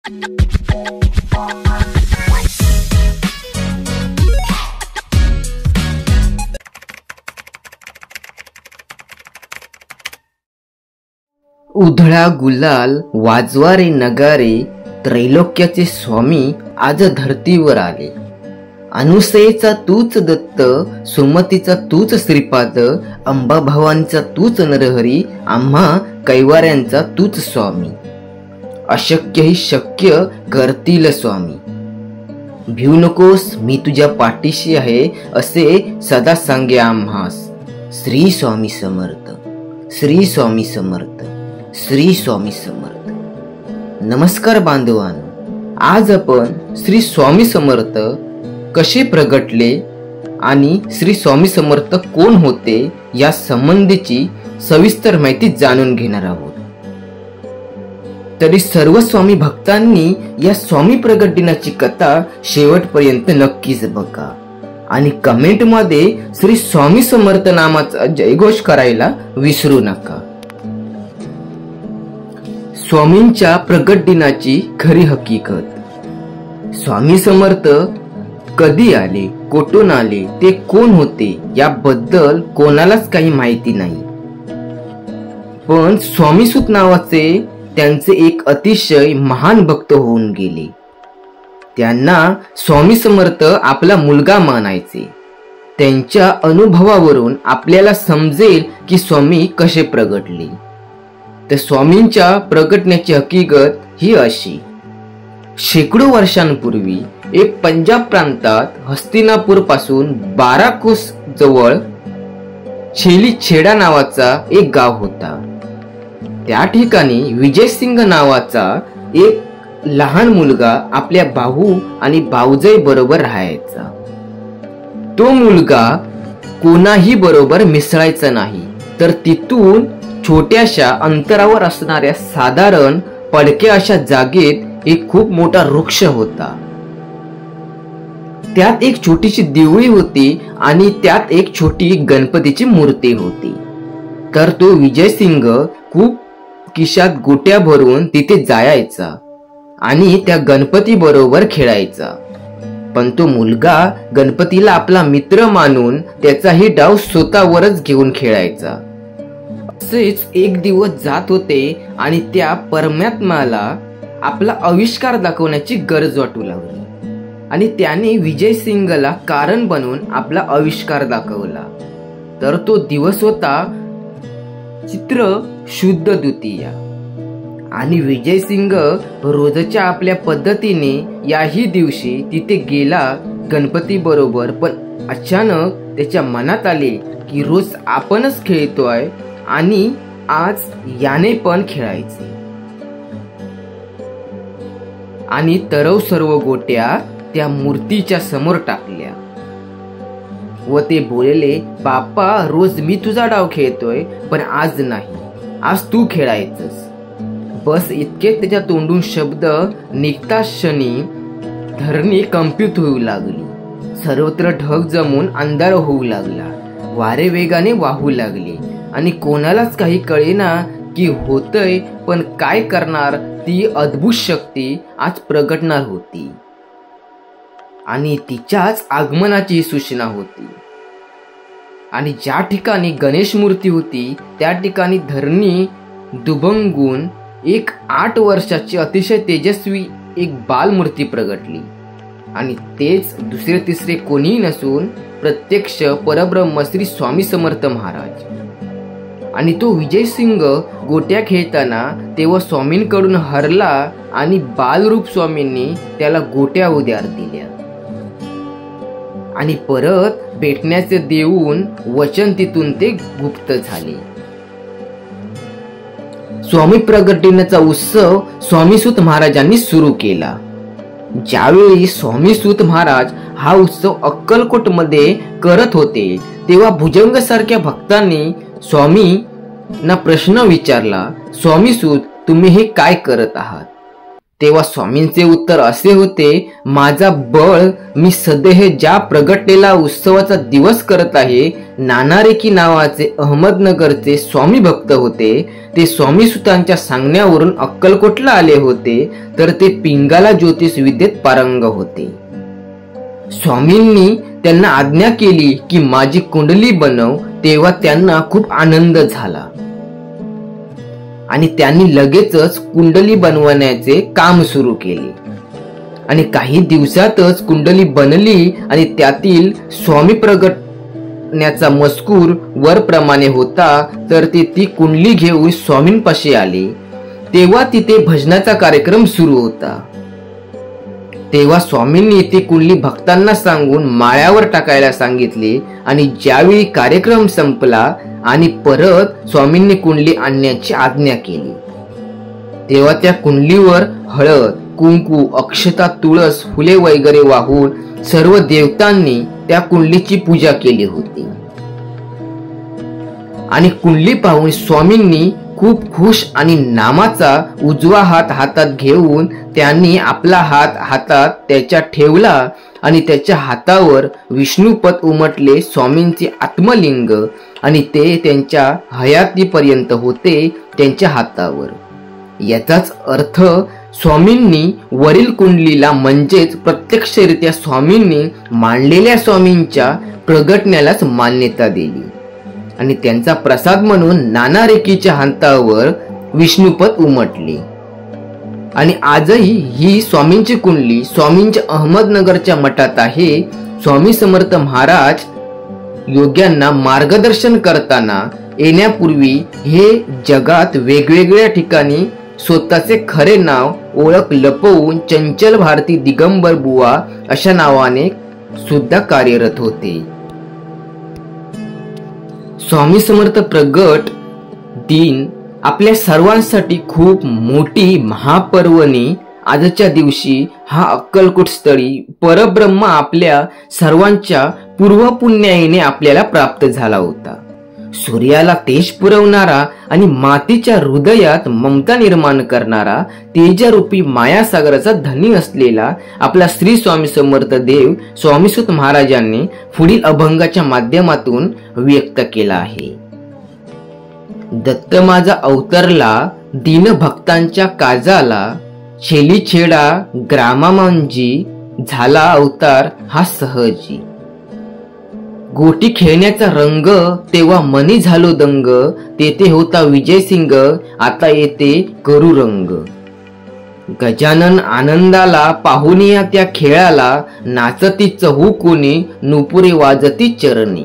उधळा गुलाल वाजवारे नगारे त्रैलोक्याचे स्वामी आज धर्तीवर आले। अनुसयेचा तूच दत्त, सुमतीचा तूच श्रीपाद, अंबाभवानीचा तूच नरहरी, आम्हा कैवाऱ्यांचा तूच स्वामी। अशक्य ही शक्य करतील स्वामी। भिऊ नकोस, मी तुझ्या पाठीशी आहे, असे सदा सांगे आम्हास। श्री स्वामी समर्थ, श्री स्वामी समर्थ, श्री स्वामी समर्थ। नमस्कार बांधवांनो, आज आपण श्री स्वामी समर्थ कसे प्रगटले आणि श्री स्वामी समर्थ कोण होते या संबंधीची सविस्तर माहिती जाणून घेणार आहोत। तरी सर्व स्वामी भक्तांनी या स्वामी प्रगट दिनाची कथा शेवटपर्यंत नक्कीच बघा आणि कमेंट मध्ये श्री स्वामी समर्थ नामाचा जयघोष करायला विसरू नका। स्वामींच्या प्रगट दिनाची खरी हकीकत। स्वामी समर्थ कधी आले, कोठून आले, ते कोण होते याबद्दल कोणालाच काही माहिती नाही। पण स्वामीसूत नावाचे त्यांचे एक अतिशय महान भक्त होऊन गेले। त्यांना स्वामी समर्थ आपला मुलगा मानायचे। त्यांच्या अनुभवावरून आपल्याला समजेल की स्वामी कसे प्रगटले। तर स्वामींच्या प्रगटण्याची हकीकत ही अशी। शेकडो वर्षांपूर्वी एक पंजाब प्रांतात हस्तिनापूर पासून 12 कोस जवळ छेली छेडा नावाचा एक गाव होता। त्या ठिकाणी विजयसिंग नावाचा एक लहान मुलगा आपल्या भाऊ आणि भाऊजाई बरोबर राहायचा। तो मुलगा कोणाही बरोबर मिसळायचा नाही, तर तिथून छोट्याशा अंतरावर असणाऱ्या साधारण पडक्या अशा जागेत एक खूप मोठा वृक्ष होता। त्यात एक छोटीशी देवळी होती आणि त्यात एक छोटी गणपतीची मूर्ती होती। तर तो विजयसिंग खूप खिशात गोट्या भरून तिथे जायचा आणि त्या गणपती बरोबर खेळायचा। पण तो मुलगा गणपतीला आपला मित्र मानून त्याचाही डाव स्वतःवरच घेऊन खेळायचा। असेच एक दिवस जात होते आणि त्या परमात्म्याला आपला आविष्कार दाखवण्याची गरज वाटू लागली आणि त्याने विजयसिंगला कारण बनवून आपला आविष्कार दाखवला। तर तो दिवस होता चित्र शुद्ध द्वितीया आणि विजयसिंग रोजच्या आपल्या पद्धतीने याही दिवशी तिथे गेला गणपती बरोबर। पण अचानक त्याच्या मनात आले की रोज आपणच खेळतोय आणि आज याने पण खेळायचे। आणि तरव सर्व गोट्या त्या मूर्तीच्या समोर टाकल्या व ते बोलले, बाप्पा रोज मी तुझा डाव खेळतोय, पण आज नाही, आज तू खेळायचंस। बस इतके त्याच्या तोंडून शब्द निघता क्षणी धरणी कंपित होऊ लागली। सर्वत्र ढग जमून अंधार होऊ लागला, वारे वेगाने वाहू लागले आणि कोणालाच काही कळेना की होतय, पण काय करणार। ती अद्भुत शक्ती आज प्रगटणार होती आणि तिच्याच आगमनाची सूचना होती। आणि ज्या ठिकाणी गणेश मूर्ती होती त्या ठिकाणी धरणी दुभंगून एक 8 वर्षाची अतिशय तेजस्वी एक बालमूर्ती प्रगटली आणि तेच दुसरे तिसरे कोणीही नसून प्रत्यक्ष परब्रह्म श्री स्वामी समर्थ महाराज। आणि तो विजयसिंग गोट्या खेळताना तेव्हा स्वामींकडून हरला आणि बालरूप स्वामींनी त्याला गोट्या उद्यार दिल्या आणि परत भेटण्याचे देऊन वचन तिथून ते गुप्त झाले। स्वामी प्रगट दिनाचा उत्सव स्वामीसूत महाराजांनी सुरू केला। ज्यावेळी स्वामीसूत महाराज हा उत्सव अक्कलकोट मध्ये करत होते तेव्हा भुजंग सारख्या भक्तांनी स्वामींना प्रश्न विचारला, स्वामीसूत तुम्ही हे काय करत आहात? तेव्हा स्वामींचे उत्तर असे होते, माझा बळ मी सदेह ज्या प्रगटलेला उत्सवाचा दिवस करत आहे. नानारेकी नावाचे अहमदनगरचे स्वामी भक्त होते. ते स्वामी सुतांच्या सांगण्यावरून अक्कलकोटला आले होते, तर ते पिंगाला ज्योतिष विद्येत पारंग होते. स्वामींनी त्यांना आज्ञा केली की माझी कुंडली बनव. तेव्हा त्यांना खूप आनंद झाला आणि त्यांनी लगेचच कुंडली बनवण्याचे काम सुरू केले आणि काही दिवसातच कुंडली बनली आणि त्यातील स्वामी प्रगटण्याचा मजकूर वर प्रमाणे होता. तर ते ती कुंडली घेऊन स्वामींपाशी आले. तेव्हा तिथे भजनाचा कार्यक्रम सुरू होता. तेव्हा स्वामींनी ती कुंडली भक्तांना सांगून माळ्यावर टाकायला सांगितले आणि ज्यावेळी कार्यक्रम संपला आणि परत स्वामींनी कुंडली आणण्याची आज्ञा केली, तेव्हा त्या कुंडलीवर हळद, कुंकू, अक्षता, तुळस, फुले वगैरे वाहून सर्व देवतांनी त्या कुंडलीची पूजा केली होती. आणि कुंडली पाहून स्वामींनी खूप खुश आणि नामाचा उजवा हात हातात घेऊन त्यांनी आपला हात हातात त्याच्या ठेवला आणि त्याच्या हातावर विष्णुपद उमटले. स्वामींचे आत्मलिंग आणि ते त्यांच्या हयातीपर्यंत होते त्यांच्या हातावर. याचाच अर्थ स्वामींनी वरील कुंडलीला म्हणजेच प्रत्यक्षरित्या स्वामींनी मांडलेल्या स्वामींच्या प्रगटण्यालाच मान्यता दिली आणि त्यांचा प्रसाद म्हणून नानारेकीच्या हातावर विष्णुपद उमटले. आणि आजही ही स्वामींची कुंडली स्वामींच्या अहमदनगरच्या मठात आहे. स्वामी समर्थ महाराज योग्यांना मार्गदर्शन करताना येण्यापूर्वी हे जगात वेगवेगळ्या ठिकाणी स्वतःचे खरे नाव ओळख लपवून चंचल भारती दिगंबर बुवा अशा नावाने सुद्धा कार्यरत होते. स्वामी समर्थ प्रगट दिन आपल्या सर्वांसाठी खूप मोठी महापर्वणी. आजच्या दिवशी हा अक्कलकोट स्थळी परब्रह्म आपल्या सर्वांच्या पूर्वपुण्याईने आपल्याला प्राप्त झाला होता. सूर्याला तेज पुरवणारा आणि मातीच्या हृदयात ममता निर्माण करणारा तेजरूपी मायासागराचा धनी असलेला आपला श्री स्वामी समर्थ देव स्वामीसुत महाराजांनी पुढील अभंगाच्या माध्यमातून व्यक्त केला आहे. दत्त माझा अवतरला दीन भक्तांच्या काजाला, छेली छेडा ग्रामामांजी झाला अवतार हा सहजी. गोटी खेळण्याचा रंग तेव्हा मनी झालो दंग, तेथे होता विजयसिंग आता येते करू रंग. गजानन आनंदाला पाहुन या त्या खेळाला, नाचती चहू कोणी नुपुरे वाजती चरणी.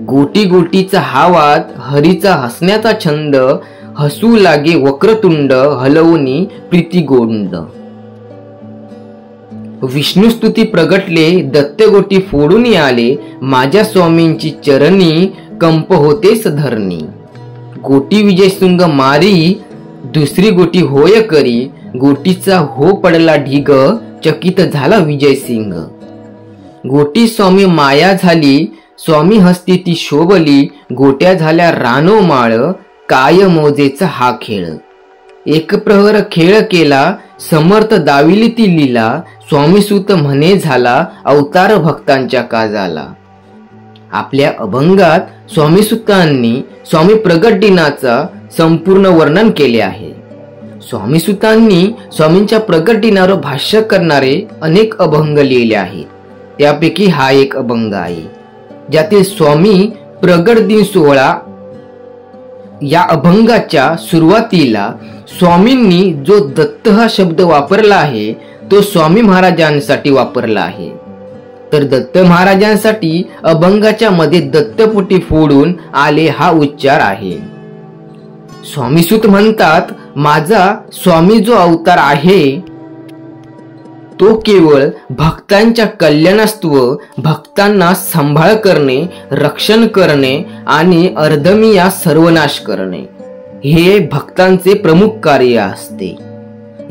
गोटी गोटीचा हा वाद हरीचा हसण्याचा छंद, हसू लागे वक्रतुंड हलवणी प्रीती गोंड. विष्णुस्तुती प्रगटले दत्तगोटी फोडून आले, माझ्या स्वामींची चरणी कंप होतेस धरणी. गोटी विजयसिंग मारी दुसरी गोटी होय करी, गोटीचा हो पडला ढिग चकित झाला विजयसिंग. गोटी स्वामी माया झाली, स्वामी हस्ती ती शोभली, गोट्या झाल्या रानो माळ, काय मोजेचा हा खेळ. एक प्रहर खेळ केला, समर्थ दाविली ती लीला, स्वामीसुत म्हणे झाला अवतार भक्तांच्या काजाला. आपल्या अभंगात स्वामीसुतांनी स्वामी प्रगट दिनाचा संपूर्ण वर्णन केले आहे. स्वामीसुतांनी स्वामींच्या प्रगट दिनावर भाष्य करणारे अनेक अभंग लिहिले आहेत. त्यापैकी हा एक अभंग आहे, ज्यातील स्वामी प्रगट दिन सोहळा या अभंगाच्या सुरुवातीला स्वामींनी जो दत्त हा शब्द वापरला आहे तो स्वामी महाराजांसाठी वापरला आहे. तर दत्त महाराजांसाठी अभंगाच्या मध्ये दत्तपुटी फोडून आले हा उच्चार आहे. स्वामीसुत म्हणतात, माझा स्वामी जो अवतार आहे तो केवळ भक्तांच्या कल्याणास्तव, भक्तांना सांभाळ करणे, रक्षण करणे आणि अर्धमिया सर्वनाश करणे हे भक्तांचे प्रमुख कार्य असते.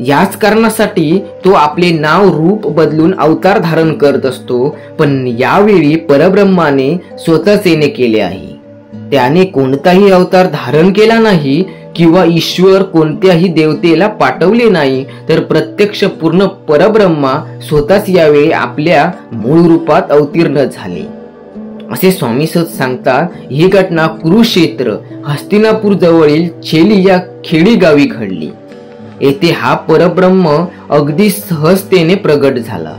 याच कारणासाठी तो आपले नाव रूप बदलून अवतार धारण करत असतो. पण यावेळी परब्रह्माने स्वतःच येणे केले आहे. त्याने कोणताही अवतार धारण केला नाही. किंवा ईश्वर कोणत्याही देवतेला पाठवले नाही, तर प्रत्यक्ष पूर्ण परब्रह्मा स्वतःच यावेळी आपल्या मूळ रूपात अवतीर्ण झाले असे स्वामी सत सांगतात. ही घटना कुरुक्षेत्र हस्तिनापूर जवळील छेली या खेडी गावी घडली. येथे हा परब्रह्म अगदी सहजतेने प्रगट झाला.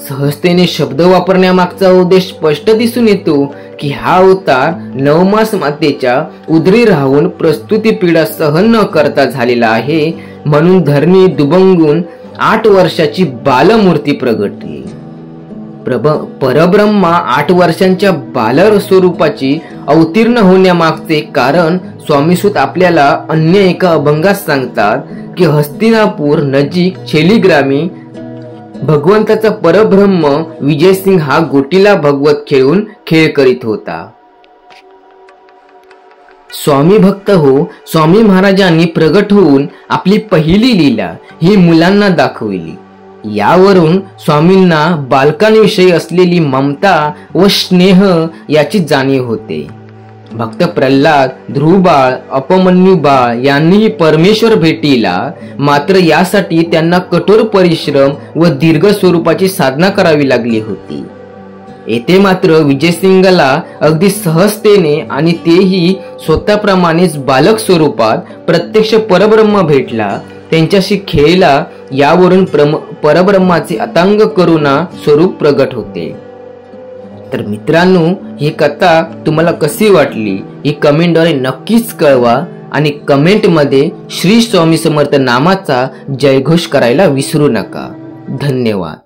सहजतेने शब्द वापरण्यामागचा उद्देश स्पष्ट दिसून येतो की हा अवतार 9 मास मातेच्या उदरी राहून प्रस्तुती पीडा सहन न करता झालेला आहे. म्हणून धरणी दुबंगून 8 वर्षाची बालमूर्ती प्रगटली. परब्रह्मा 8 वर्षांच्या बाल स्वरूपाची अवतीर्ण होण्यामागचे कारण स्वामीसूत आपल्याला अन्य एका अभंगात सांगतात की हस्तिनापूर नजीक छेली ग्रामी भगवंताचा परब्रह्म विजयसिंग हा गोटीला भगवत खेळून खेळ करीत होता. स्वामी भक्त हो, स्वामी महाराजांनी प्रगट होऊन आपली पहिली लीला ही मुलांना दाखविली. यावरून स्वामींना बालकांविषयी असलेली ममता व स्नेह याची जाणीव होते. भक्त प्रल्हाद, ध्रुवबाळ, अपमन्यू बाळ यांनीही परमेश्वर भेटीला, मात्र यासाठी त्यांना कठोर परिश्रम व दीर्घ स्वरूपाची साधना करावी लागली होती. येथे मात्र विजयसिंगला अगदी सहजतेने आणि तेही स्वतःप्रमाणेच बालक स्वरूपात प्रत्यक्ष परब्रह्म भेटला, त्यांच्याशी खेळला. यावरून परब्रह्माचे अतांग करुणा स्वरूप प्रगट होते. तर मित्रांनो, ही कथा तुम्हाला कशी वाटली ही कमेंटद्वारे नक्कीच कळवा आणि कमेंटमध्ये श्री स्वामी समर्थ नामाचा जयघोष करायला विसरू नका. धन्यवाद.